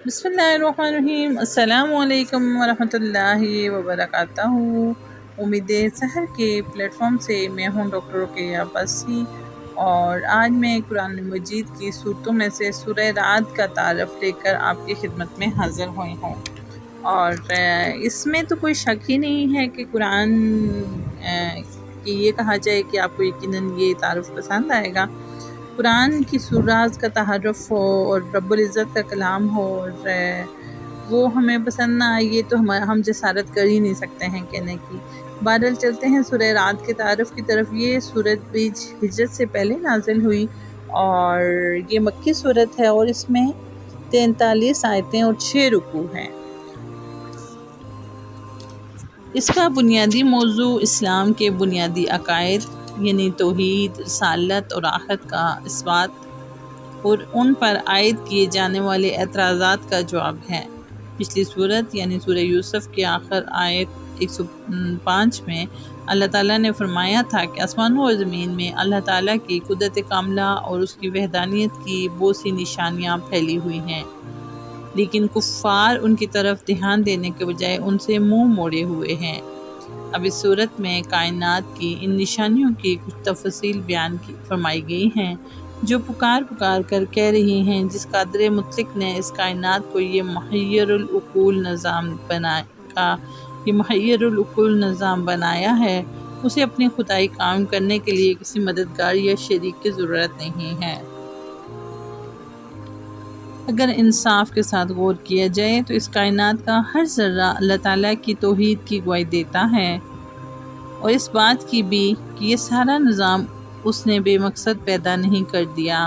بسم اللہ الرحمن الرحیم۔ السلام علیکم ورحمۃ اللہ وبرکاتہ۔ امید سحر کے پلیٹ فارم سے میں ہوں ڈاکٹر رقیہ عباسی، اور آج میں قرآن مجید کی صورتوں میں سے سورہ رعد کا تعارف لے کر آپ کی خدمت میں حاضر ہوئی ہوں۔ اور اس میں تو کوئی شک ہی نہیں ہے کہ قرآن کی یہ کہا جائے کہ آپ کو یقیناً یہ تعارف پسند آئے گا۔ قرآن کی سوراز کا تعارف ہو اور رب العزت کا کلام ہو، اور وہ ہمیں پسند نہ آئیے تو ہم جسارت کر ہی نہیں سکتے ہیں کہنے کی۔ بہرحال چلتے ہیں سورہ رعد کے تعارف کی طرف۔ یہ سورت بھی ہجرت سے پہلے نازل ہوئی اور یہ مکی سورت ہے، اور اس میں 43 آیتیں اور 6 رکوع ہیں۔ اس کا بنیادی موضوع اسلام کے بنیادی عقائد یعنی توحید، رسالت اور آخرت کا اثبات اور ان پر عائد کیے جانے والے اعتراضات کا جواب ہے۔ پچھلی سورت یعنی سورہ یوسف کے آخر آیت 105 میں اللہ تعالیٰ نے فرمایا تھا کہ آسمانوں اور زمین میں اللہ تعالیٰ کی قدرت کاملہ اور اس کی وحدانیت کی بہت سی نشانیاں پھیلی ہوئی ہیں، لیکن کفار ان کی طرف دھیان دینے کے بجائے ان سے منہ موڑے ہوئے ہیں۔ اب اس صورت میں کائنات کی ان نشانیوں کی کچھ تفصیل بیان فرمائی گئی ہیں، جو پکار کر کہہ رہی ہیں جس قادر مطلق نے اس کائنات کو یہ محیر العقول نظام بنایا ہے، اسے اپنی خدائی قائم کرنے کے لیے کسی مددگار یا شریک کی ضرورت نہیں ہے۔ اگر انصاف کے ساتھ غور کیا جائے تو اس کائنات کا ہر ذرہ اللہ تعالیٰ کی توحید کی گواہی دیتا ہے، اور اس بات کی بھی کہ یہ سارا نظام اس نے بے مقصد پیدا نہیں کر دیا۔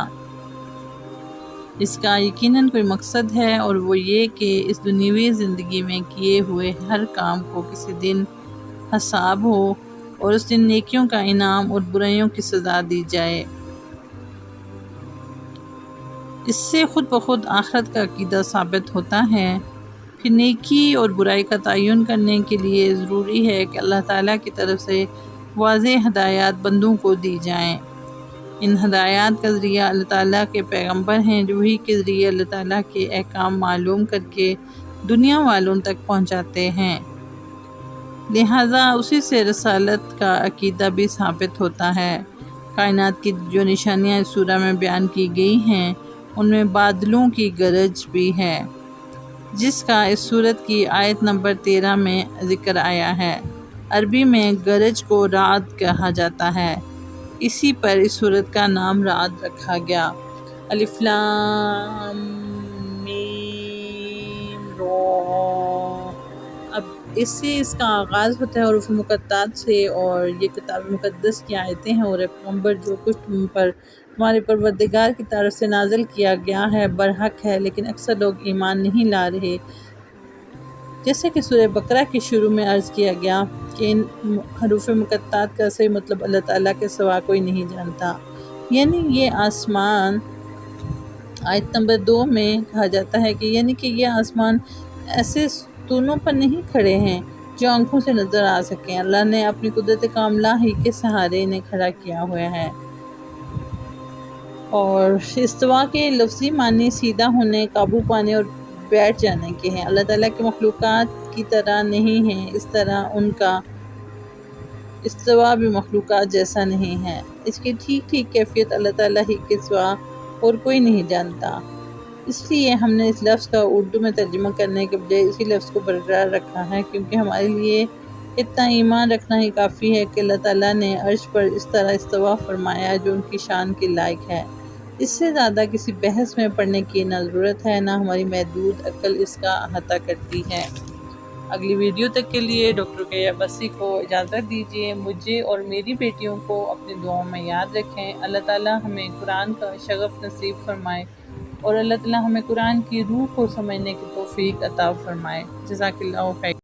اس کا یقیناً کوئی مقصد ہے، اور وہ یہ کہ اس دنیوی زندگی میں کیے ہوئے ہر کام کو کسی دن حساب ہو، اور اس دن نیکیوں کا انعام اور برائیوں کی سزا دی جائے۔ اس سے خود بخود آخرت کا عقیدہ ثابت ہوتا ہے۔ پھر نیکی اور برائی کا تعین کرنے کے لیے ضروری ہے کہ اللہ تعالیٰ کی طرف سے واضح ہدایات بندوں کو دی جائیں۔ ان ہدایات کا ذریعہ اللہ تعالیٰ کے پیغمبر ہیں، جو وحی کے ذریعے اللہ تعالیٰ کے احکام معلوم کر کے دنیا والوں تک پہنچاتے ہیں، لہٰذا اسی سے رسالت کا عقیدہ بھی ثابت ہوتا ہے۔ کائنات کی جو نشانیاں اس سورہ میں بیان کی گئی ہیں، ان میں بادلوں کی گرج بھی ہے، جس کا اس سورت کی آیت نمبر 13 میں ذکر آیا ہے۔ عربی میں گرج کو رعد کہا جاتا ہے، اسی پر اس سورت کا نام رعد رکھا گیا۔ الف لام میم را۔ اب اس سے اس کا آغاز ہوتا ہے حروف مقطعات سے، اور یہ کتاب مقدس کی آیتیں ہیں، اور پیغمبر جو کچھ تم پر تمہارے پروردگار کی طرف سے نازل کیا گیا ہے برحق ہے، لیکن اکثر لوگ ایمان نہیں لا رہے۔ جیسے کہ سورہ بقرہ کے شروع میں عرض کیا گیا کہ ان حروف مقطعات کا صحیح مطلب اللہ تعالیٰ کے سوا کوئی نہیں جانتا، یعنی یہ آسمان، آیت نمبر 2 میں کہا جاتا ہے کہ یعنی کہ یہ آسمان ایسے ستونوں پر نہیں کھڑے ہیں جو آنکھوں سے نظر آ سکیں، اللہ نے اپنی قدرت کاملہ ہی کے سہارے انہیں کھڑا کیا ہوا ہے۔ اور استوا کے لفظی معنی سیدھا ہونے، قابو پانے اور بیٹھ جانے کے ہیں۔ اللہ تعالیٰ کی مخلوقات کی طرح نہیں ہیں، اس طرح ان کا استوا بھی مخلوقات جیسا نہیں ہے۔ اس کی ٹھیک کیفیت اللہ تعالیٰ ہی کے سوا اور کوئی نہیں جانتا۔ اس لیے ہم نے اس لفظ کا اردو میں ترجمہ کرنے کے بجائے اسی لفظ کو برقرار رکھا ہے، کیونکہ ہمارے لیے اتنا ایمان رکھنا ہی کافی ہے کہ اللہ تعالیٰ نے عرش پر اس طرح استوا فرمایا جو ان کی شان کے لائق ہے۔ اس سے زیادہ کسی بحث میں پڑھنے کی نہ ضرورت ہے، نہ ہماری محدود عقل اس کا احاطہ کرتی ہے۔ اگلی ویڈیو تک کے لیے ڈاکٹر رقیہ عباسی کو اجازت دیجیے۔ مجھے اور میری بیٹیوں کو اپنی دعاؤں میں یاد رکھیں۔ اللہ تعالیٰ ہمیں قرآن کا شغف نصیب فرمائے، اور اللہ تعالیٰ ہمیں قرآن کی روح کو سمجھنے کی توفیق عطا فرمائے۔ جزاک اللہ خیر۔